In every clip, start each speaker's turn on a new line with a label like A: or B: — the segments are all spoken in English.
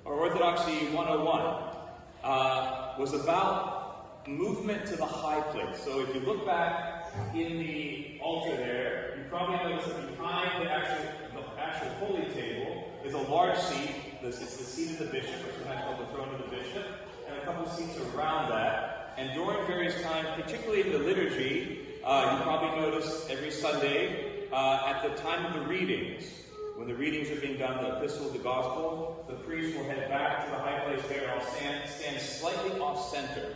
A: Or Orthodoxy 101 was about movement to the high place. So if you look back in the altar there, you probably notice that behind the actual holy table is a large seat. It's the seat of the bishop, which is called the throne of the bishop, and a couple seats around that. And during various times, particularly in the liturgy, you probably notice every Sunday at the time of the readings, when the readings are being done, the epistle, the gospel, the priest will head back to the high place there and stand slightly off-center.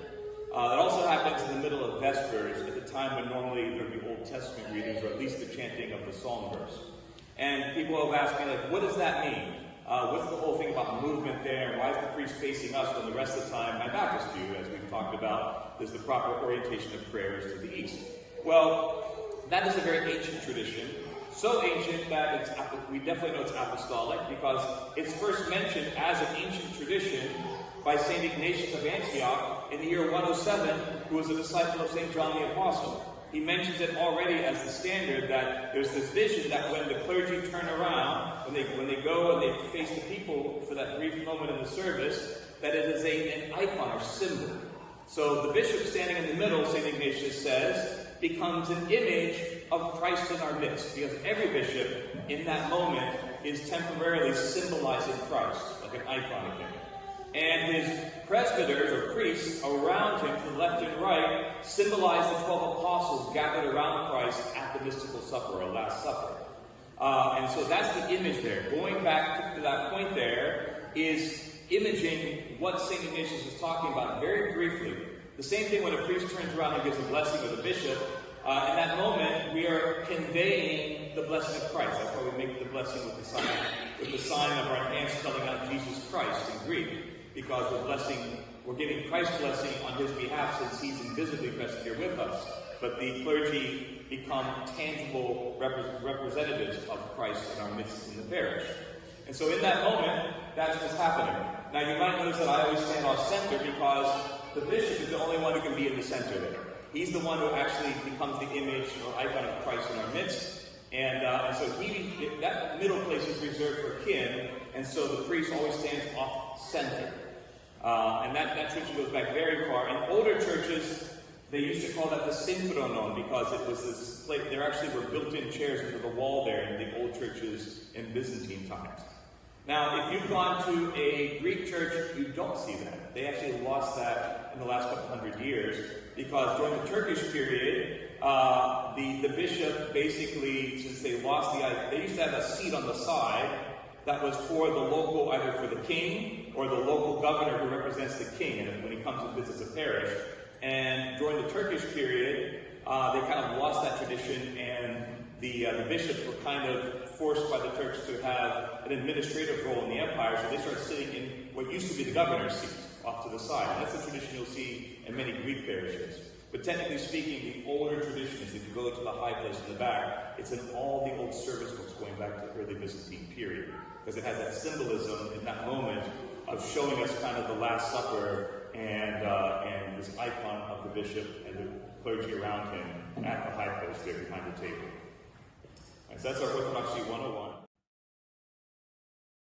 A: That also happens in the middle of Vespers, at the time when normally there would be Old Testament readings, or at least the chanting of the psalm verse. And people have asked me, like, what does that mean? What's the whole thing about movement there? And why is the priest facing us when the rest of the time my back is to you, as we've talked about? There's the proper orientation of prayers to the east. Well, that is a very ancient tradition. So ancient that we definitely know it's apostolic, because it's first mentioned as an ancient tradition by St. Ignatius of Antioch in the year 107, who was a disciple of St. John the Apostle. He mentions it already as the standard that there's this vision that when the clergy turn around, when they go and they face the people for that brief moment in the service, that it is an icon or symbol. So the bishop standing in the middle, St. Ignatius says, becomes an image of Christ in our midst, because every bishop in that moment is temporarily symbolizing Christ, like an icon of him. And his presbyters or priests around him to the left and right symbolize the 12 apostles gathered around Christ at the mystical supper, or Last Supper. And so that's the image there. Going back to that point there is imaging what St. Ignatius is talking about very briefly. The same thing when a priest turns around and gives a blessing of the bishop. In that moment, we are conveying the blessing of Christ. That's why we make the blessing with the sign of our hands spelling out Jesus Christ in Greek, because we're giving Christ's blessing on his behalf, since he's invisibly present here with us. But the clergy become tangible representatives of Christ in our midst in the parish. And so in that moment, that's what's happening. Now you might notice that I always stand off center, because the bishop is the only one who can be in the center there. He's the one who actually becomes the image or icon of Christ in our midst. And so that middle place is reserved for kin, and so the priest always stands off center. And that tradition goes back very far. In older churches, they used to call that the synchronon, because it was this place. There actually were built-in chairs into the wall there in the old churches in Byzantine times. Now, if you've gone to a Greek church, you don't see that. They actually lost that in the last couple hundred years, because during the Turkish period, the bishop basically, since they lost they used to have a seat on the side that was for the local, either for the king or the local governor who represents the king when he comes and visits a parish. And during the Turkish period, they kind of lost that tradition, and the bishops were kind of forced by the Turks to have an administrative role in the empire, so they started sitting in what used to be the governor's seat off to the side. And that's a tradition you'll see in many Greek parishes. But technically speaking, the older tradition is if you go to the high place in the back, it's in all the old service books going back to the early Byzantine period, because it has that symbolism in that moment of showing us kind of the Last Supper and this icon of the bishop and the clergy around him at the high place there behind the table. So that's our Orthodoxy 101.